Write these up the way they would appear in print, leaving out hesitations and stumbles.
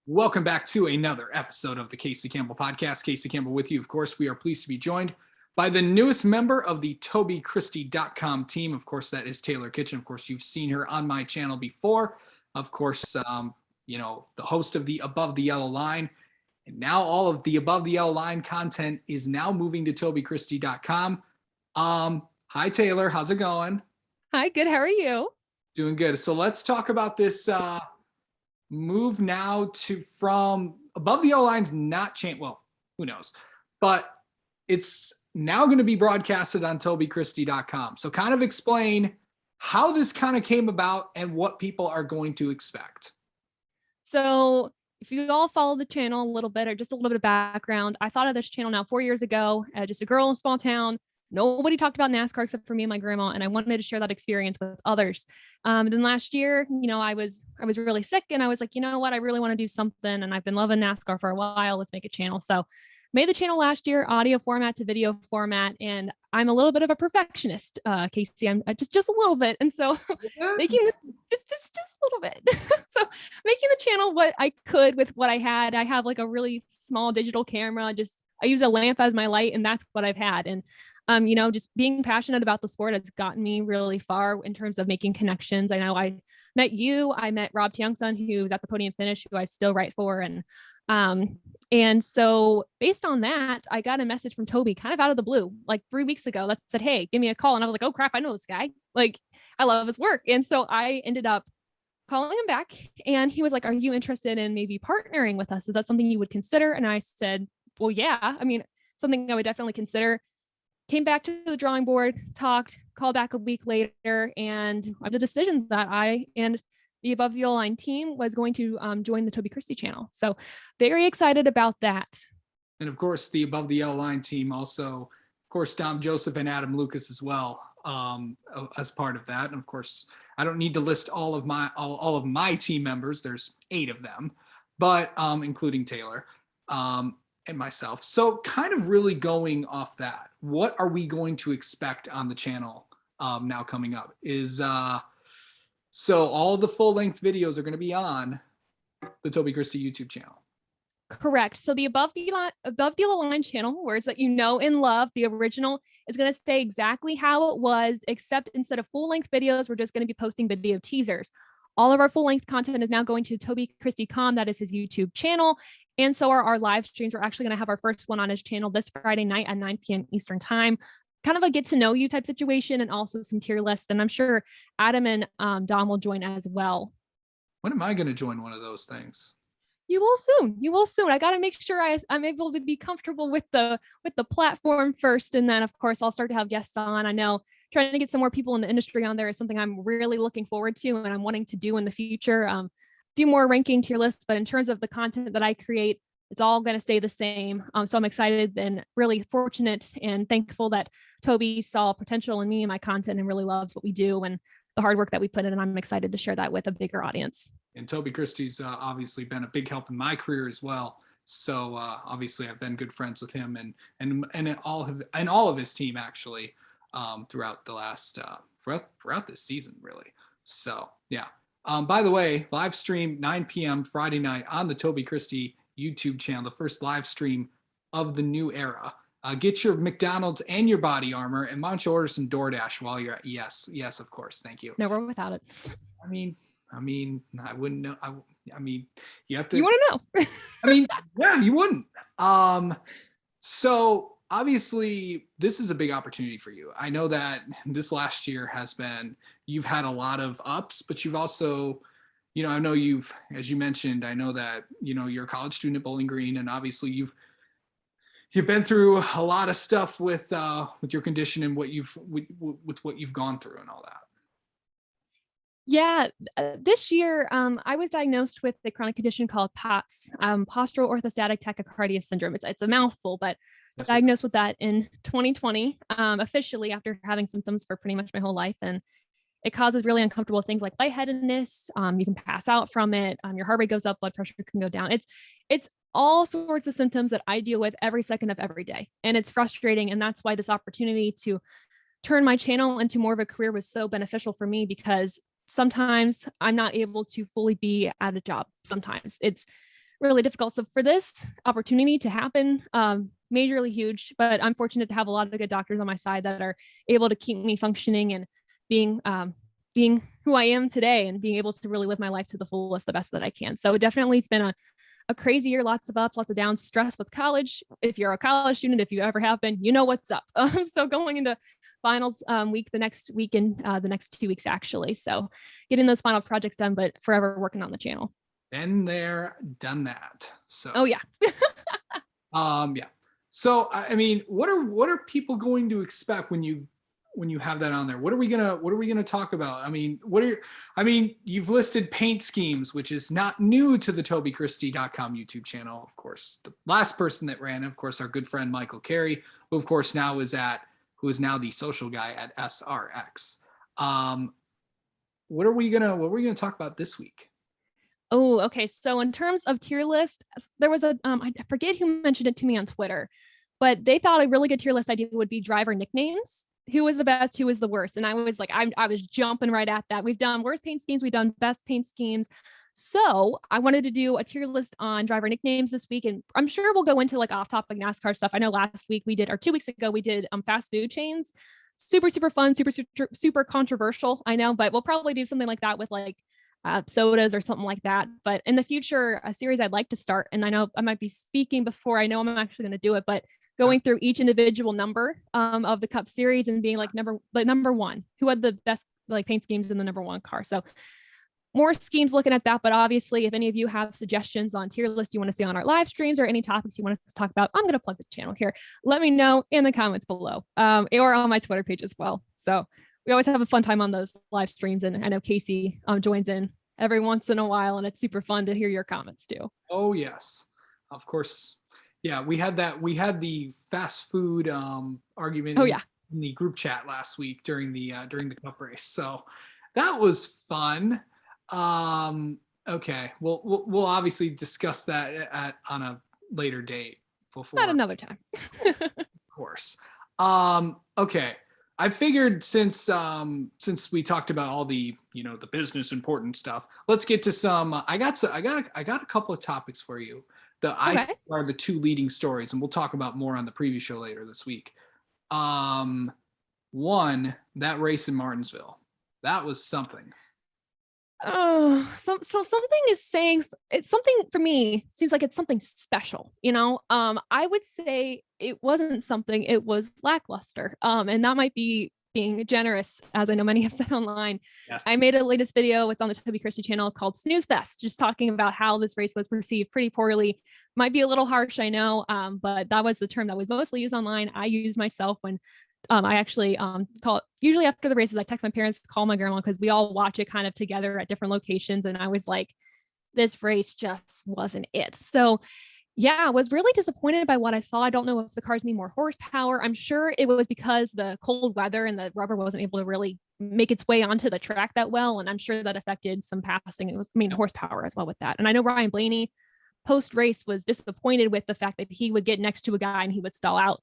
Welcome back to another episode of the Casey Campbell Podcast. Casey Campbell with you. Of course, we are pleased to be joined by the newest member of the TobyChristie.com team. Of course, that is Taylor Kitchen. Of course, you've seen her on my channel before. Of course, the host of the Above the Yellow Line. And now all of the Above the Yellow Line content is now moving to TobyChristie.com. Hi, Taylor. How's it going? Hi, good. How are you? Doing good. So let's talk about this move now from Above the Yellow Line's not change. Well, who knows? But it's now going to be broadcasted on TobyChristie.com. So kind of explain how this kind of came about and what people are going to expect. So if you all follow the channel a little bit or just a little bit of background, I thought of this channel now 4 years ago, just a girl in a small town. Nobody talked about NASCAR except for me and my grandma, and I wanted to share that experience with others. Then last year, I was really sick, and I was like, you know what, I really want to do something, and I've been loving NASCAR for a while. Let's make a channel. So made the channel last year, audio format to video format, and I'm a little bit of a perfectionist, Casey. I'm just a little bit, and so making just a little bit. So making the channel what I could with what I had. I have like a really small digital camera. I use a lamp as my light, and that's what I've had. And just being passionate about the sport has gotten me really far in terms of making connections. I know I met you, I met Rob Tiongson, who was at the podium finish, who I still write for. And so based on that, I got a message from Toby kind of out of the blue, like 3 weeks ago, that said, hey, give me a call. And I was like, oh crap, I know this guy. Like, I love his work. And so I ended up calling him back, and he was like, are you interested in maybe partnering with us? Is that something you would consider? And I said, well, yeah, I mean, something I would definitely consider. Came back to the drawing board, called back a week later, and I had the decision that I and the Above the Yellow Line team was going to join the Toby Christie channel. So very excited about that. And of course, the Above the Yellow Line team also, of course, Dom Joseph and Adam Lucas as well, as part of that. And of course, I don't need to list all of my team members. There's 8 of them, but including Taylor. And myself. So kind of really going off that, what are we going to expect on the channel now coming up is so all the full-length videos are going to be on the Toby Christie YouTube channel. Correct. So the Above the Yellow Line channel, words that you know and love, the original is going to stay exactly how it was, except instead of full-length videos, we're just going to be posting video teasers. All of our full-length content is now going to TobyChristie.com. That is his YouTube channel. And so are our live streams. We're actually going to have our first one on his channel this Friday night at 9 p.m. Eastern time. Kind of a get to know you type situation, and also some tier lists. And I'm sure Adam and Dom will join as well. When am I going to join one of those things? You will soon. You will soon. I got to make sure I'm able to be comfortable with the platform first. And then, of course, I'll start to have guests on. I know trying to get some more people in the industry on there is something I'm really looking forward to and I'm wanting to do in the future. A few more ranking tier lists, but in terms of the content that I create, it's all going to stay the same. So I'm excited and really fortunate and thankful that Toby saw potential in me and my content and really loves what we do and the hard work that we put in. And I'm excited to share that with a bigger audience. And Toby Christie's obviously been a big help in my career as well. So obviously I've been good friends with him and all of his team actually throughout the last throughout this season really. So yeah. By the way, live stream 9 p.m. Friday night on the Toby Christie YouTube channel, the first live stream of the new era. Get your McDonald's and your body armor, and why don't you order some DoorDash while you're at yes, of course, thank you. No, we're without it. I mean, I wouldn't know. I mean, you have to. You want to know? I mean, yeah, you wouldn't. So obviously, this is a big opportunity for you. I know that this last year you've had a lot of ups, but you've also, I know as you mentioned, I know that, you're a college student at Bowling Green, and obviously you've been through a lot of stuff with your condition and with what you've gone through and all that. Yeah, this year I was diagnosed with a chronic condition called POTS, postural orthostatic tachycardia syndrome. It's a mouthful, but diagnosed with that in 2020, officially after having symptoms for pretty much my whole life. And it causes really uncomfortable things like lightheadedness. You can pass out from it. Your heart rate goes up, blood pressure can go down. It's all sorts of symptoms that I deal with every second of every day. And it's frustrating. And that's why this opportunity to turn my channel into more of a career was so beneficial for me, because sometimes I'm not able to fully be at a job. Sometimes it's really difficult. So for this opportunity to happen, majorly huge, but I'm fortunate to have a lot of good doctors on my side that are able to keep me functioning and being who I am today and being able to really live my life to the fullest, the best that I can. So definitely it's been a crazy year, lots of ups, lots of downs, stress with college. If you're a college student, if you ever have been, you know what's up. So going into finals week, the next week and the next 2 weeks actually. So getting those final projects done, but forever working on the channel. Been there, done that. So Oh yeah. yeah. So I mean, what are people going to expect when you have that on there? What are we gonna talk about? I mean, you've listed paint schemes, which is not new to the TobyChristie.com YouTube channel. Of course, the last person that ran, of course, our good friend Michael Carey, who of course now who is now the social guy at SRX. What are we gonna talk about this week? Oh, okay. So in terms of tier list, there was I forget who mentioned it to me on Twitter, but they thought a really good tier list idea would be driver nicknames. Who was the best? Who was the worst? And I was like, I was jumping right at that. We've done worst paint schemes. We've done best paint schemes. So I wanted to do a tier list on driver nicknames this week, and I'm sure we'll go into like off-topic NASCAR stuff. I know last week we did, or 2 weeks ago we did fast food chains. Super fun, super controversial. I know, but we'll probably do something like that with like sodas or something like that. But in the future, a series I'd like to start, and I know I might be speaking before I know I'm actually going to do it, but going through each individual number of the Cup Series and being like number one, who had the best like paint schemes in the number one car. So more schemes looking at that. But obviously, if any of you have suggestions on tier list you want to see on our live streams or any topics you want us to talk about, I'm going to plug the channel here. Let me know in the comments below or on my Twitter page as well. So we always have a fun time on those live streams. And I know Casey joins in every once in a while, and it's super fun to hear your comments too. Oh yes, of course. Yeah, we had the fast food argument Oh yeah. in the group chat last week during the Cup race. So that was fun. Okay, we'll obviously discuss that on a later date At before, another time. of course. Okay. I figured since we talked about all the the business important stuff, let's get to some. I got a couple of topics for you that I Okay. think are the two leading stories, and we'll talk about more on the preview show later this week. One, that race in Martinsville, that was something. Oh, so something is saying it's something for me seems like it's something special, you know. I would say it wasn't something, it was lackluster. And that might be being generous, as I know many have said online. I Yes. made a latest video, it's on the Toby Christie channel called Snooze Fest, just talking about how this race was perceived pretty poorly. Might be a little harsh, I know, but that was the term that was mostly used online. I used myself when I actually call it usually after the races. I text my parents, call my grandma because we all watch it kind of together at different locations. And I was like, this race just wasn't it. So yeah, I was really disappointed by what I saw. I don't know if the cars need more horsepower. I'm sure it was because the cold weather and the rubber wasn't able to really make its way onto the track that well. And I'm sure that affected some passing. It was, horsepower as well with that. And I know Ryan Blaney post race was disappointed with the fact that he would get next to a guy and he would stall out.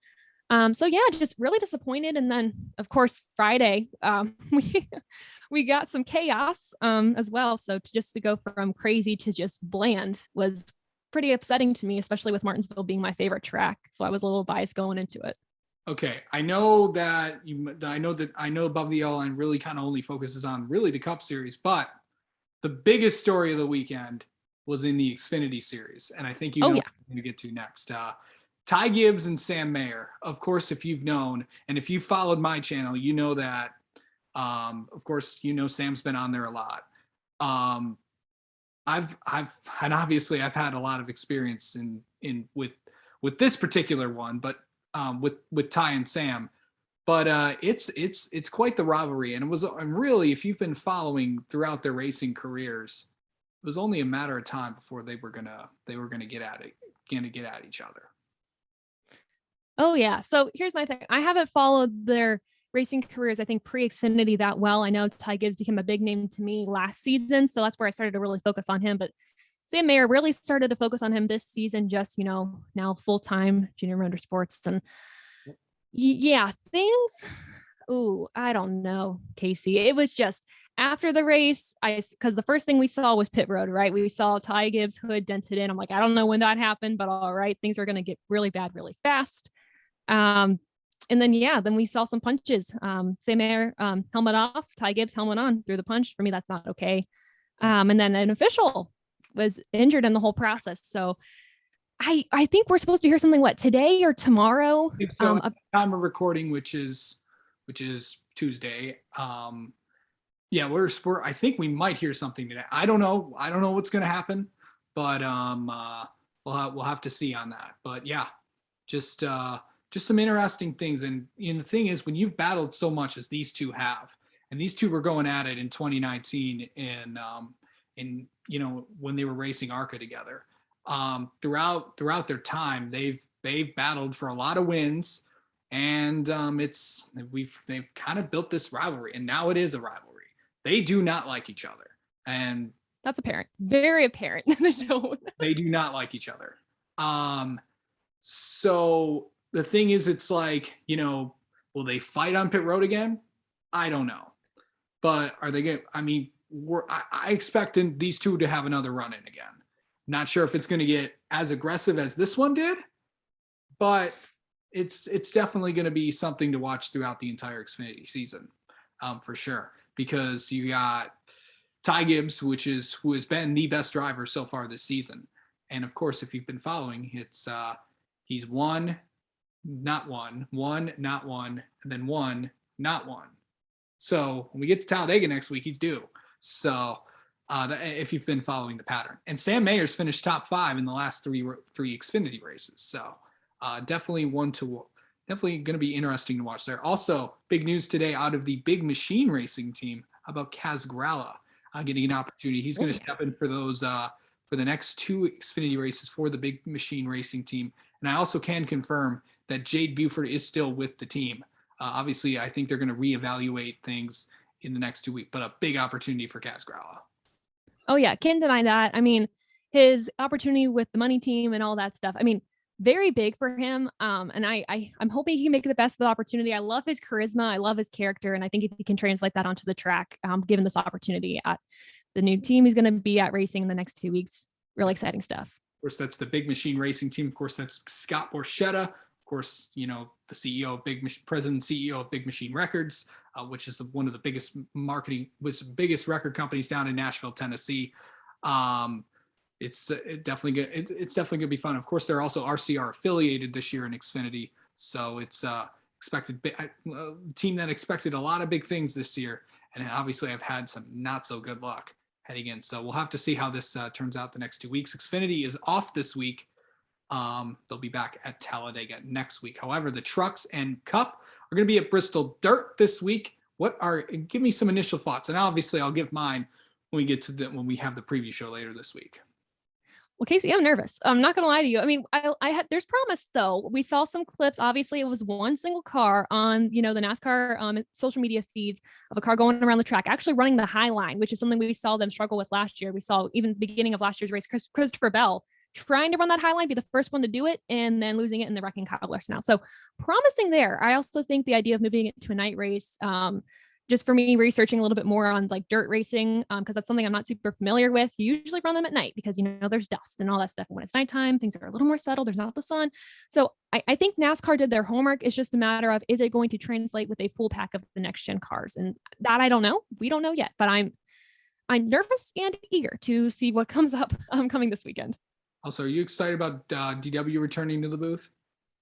So yeah, just really disappointed. And then of course Friday, we got some chaos as well. So to go from crazy to just bland was pretty upsetting to me, especially with Martinsville being my favorite track. So I was a little biased going into it. Okay, I know that I know Above the Yellow Line really kind of only focuses on really the Cup Series, but the biggest story of the weekend was in the Xfinity Series, and I think Oh what yeah. we're going to get to next. Ty Gibbs and Sam Mayer. Of course, if you've known and if you followed my channel, you know that. Of course, Sam's been on there a lot. I've and obviously I've had a lot of experience in with this particular one, but with Ty and Sam. But it's quite the rivalry, and really, if you've been following throughout their racing careers, it was only a matter of time before they were gonna get at each other. Oh yeah. So here's my thing. I haven't followed their racing careers, I think, pre-Xfinity that well. I know Ty Gibbs became a big name to me last season, so that's where I started to really focus on him. But Sam Mayer really started to focus on him this season, just now full-time junior motorsports. And yeah, things. Ooh, I don't know, Casey. It was just after the race, because the first thing we saw was pit road, right? We saw Ty Gibbs' hood dented in. I'm like, I don't know when that happened, but all right, things are going to get really bad really fast. And then, yeah, then we saw some punches. Sam Air, helmet off, Ty Gibbs helmet on, threw the punch. For me, that's not okay. And then an official was injured in the whole process. So I think we're supposed to hear something, what, today or tomorrow? So at the time of recording, which is Tuesday. Yeah, I think we might hear something today. I don't know what's going to happen, but we'll have to see on that. But yeah, just some interesting things. And the thing is, when you've battled so much as these two have, and these two were going at it in 2019 in when they were racing ARCA together, throughout their time, they've battled for a lot of wins, and they've kind of built this rivalry, and now it is a rivalry. They do not like each other, and that's apparent, very apparent. They do not like each other. So the thing is, it's like, will they fight on pit road again? I don't know, but are they going to? I mean, I expect these two to have another run in again. Not sure if it's going to get as aggressive as this one did, but it's definitely going to be something to watch throughout the entire Xfinity season, for sure. Because you got Ty Gibbs, who has been the best driver so far this season, and of course, if you've been following, it's he's won, not won, not won, and then won, not won. So when we get to Talladega next week, he's due. So if you've been following the pattern, and Sam Mayer's finished top 5 in the last three Xfinity races, so definitely going to be interesting to watch there. Also, big news today out of the Big Machine Racing team about Kaz Growla getting an opportunity. He's going to step in for those for the next 2 Xfinity races for the Big Machine Racing team. And I also can confirm that Jade Buford is still with the team. Obviously, I think they're going to reevaluate things in the next 2 weeks, but a big opportunity for Kaz Growla. Oh yeah, can't deny that. I mean, his opportunity with the money team and all that stuff. I mean, very big for him. And I'm hoping he can make the best of the opportunity. I love his charisma. I love his character. And I think if he can translate that onto the track, given this opportunity at the new team he's going to be at racing in the next 2 weeks, really exciting stuff. Of course, that's the Big Machine Racing team. Of course, that's Scott Borchetta. Of course, the CEO of president and CEO of Big Machine Records, which is one of the biggest biggest record companies down in Nashville, Tennessee. It's definitely gonna be fun. Of course, they're also RCR affiliated this year in Xfinity, so it's expected team that expected a lot of big things this year, and obviously I've had some not so good luck heading in. So we'll have to see how this turns out the next 2 weeks. Xfinity is off this week. They'll be back at Talladega next week. However, the trucks and Cup are going to be at Bristol Dirt this week. Give me some initial thoughts, and obviously I'll give mine when we have the preview show later this week. Well, Casey, I'm nervous. I'm not going to lie to you. I mean, there's promise though. We saw some clips. Obviously it was one single car on, the NASCAR social media feeds of a car going around the track, actually running the high line, which is something we saw them struggle with last year. We saw even the beginning of last year's race, Christopher Bell trying to run that high line, be the first one to do it, and then losing it in the wrecking Kyle Larson now. So promising there. I also think the idea of moving it to a night race, just for me researching a little bit more on like dirt racing, because that's something I'm not super familiar with. You usually run them at night because there's dust and all that stuff. And when it's nighttime, things are a little more settled. There's not the sun. So I think NASCAR did their homework. It's just a matter of, is it going to translate with a full pack of the next gen cars? And that I don't know. We don't know yet, but I'm nervous and eager to see what comes up coming this weekend. Also, are you excited about DW returning to the booth?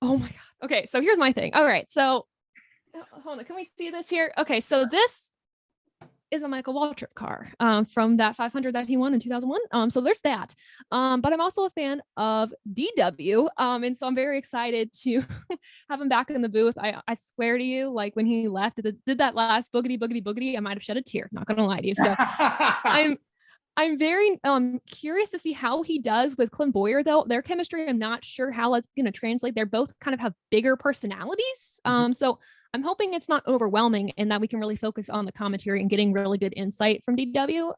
Oh my God. Okay. So here's my thing. All right. So hold on. Can we see this here? Okay. So this is a Michael Waltrip car from that 500 that he won in 2001. So there's that. But I'm also a fan of DW. And so I'm very excited to have him back in the booth. I swear to you, like when he left, did that last boogity, boogity, boogity, I might have shed a tear. Not going to lie to you. So I'm very curious to see how he does with Clint Boyer, though. Their chemistry, I'm not sure how that's going to translate. They're both kind of have bigger personalities. So I'm hoping it's not overwhelming and that we can really focus on the commentary and getting really good insight from DW.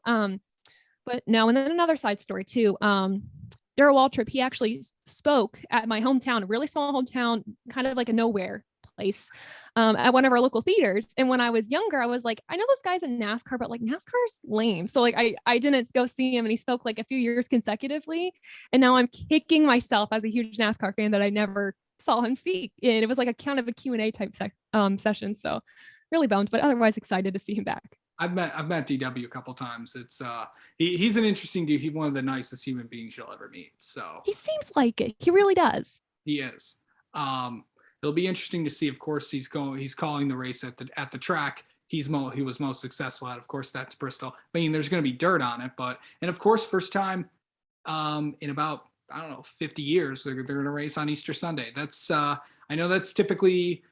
But no, and then another side story too. Darrell Waltrip, he actually spoke at my hometown, a really small hometown, kind of like a nowhere place at one of our local theaters. And when I was younger, I was like, I know this guy's in NASCAR, but like NASCAR's lame. So like I didn't go see him, and he spoke like a few years consecutively. And now I'm kicking myself as a huge NASCAR fan that I never saw him speak. And it was like a kind of a Q&A type session. So really bummed, but otherwise excited to see him back. I've met DW a couple times. It's he's an interesting dude. He's one of the nicest human beings you'll ever meet. So He seems like it. He really does. he is. Um, it'll be interesting to see. Of course, he's calling the race at the track. He was most successful at. Of course, that's Bristol. I mean, there's going to be dirt on it, but and of course, first time in about I don't know 50 years they're going to race on Easter Sunday. That's I know that's typically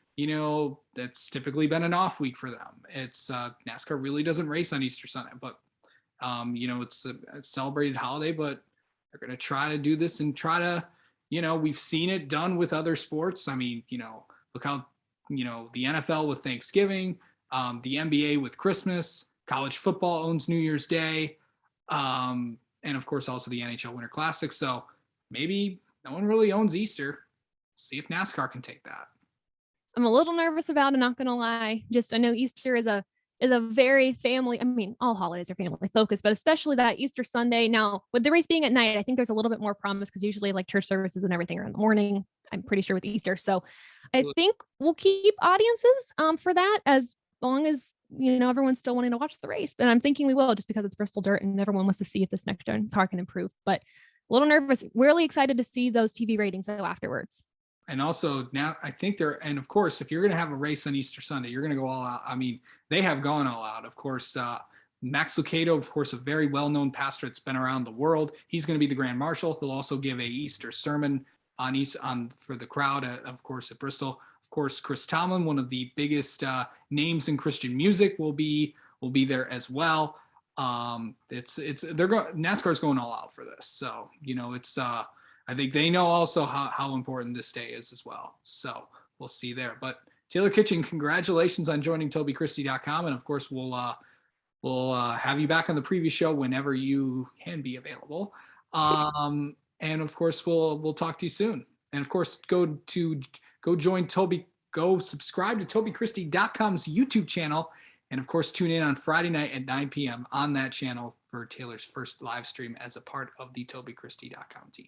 that's typically been an off week for them. It's NASCAR really doesn't race on Easter Sunday, but it's a celebrated holiday, but they're going to try to do this and try to, we've seen it done with other sports. I mean, look how, the NFL with Thanksgiving, the NBA with Christmas, college football owns New Year's Day, and of course also the NHL Winter Classic. So maybe no one really owns Easter. See if NASCAR can take that. I'm a little nervous about it, not gonna lie. Just I know Easter is a very family. I mean, all holidays are family focused, but especially that Easter Sunday. Now, with the race being at night, I think there's a little bit more promise because usually like church services and everything are in the morning. I'm pretty sure with Easter. So I think we'll keep audiences for that as long as everyone's still wanting to watch the race. And I'm thinking we will just because it's Bristol Dirt and everyone wants to see if this next gen car can improve. But a little nervous, really excited to see those TV ratings though afterwards. And also now I think and of course, if you're going to have a race on Easter Sunday, you're going to go all out. I mean, they have gone all out. Of course, Max Lucado, of course, a very well-known pastor that's been around the world. He's going to be the Grand Marshal. He'll also give a Easter sermon for the crowd, of course, at Bristol. Of course, Chris Tomlin, one of the biggest names in Christian music, will be there as well. NASCAR's going all out for this. So, it's I think they know also how important this day is as well. So we'll see there. But Taylor Kitchen, congratulations on joining TobyChristie.com. And of course, we'll have you back on the preview show whenever you can be available. And of course, we'll talk to you soon. And of course, go join Toby, go subscribe to TobyChristie.com's YouTube channel. And of course, tune in on Friday night at 9 p.m. on that channel for Taylor's first live stream as a part of the TobyChristie.com team.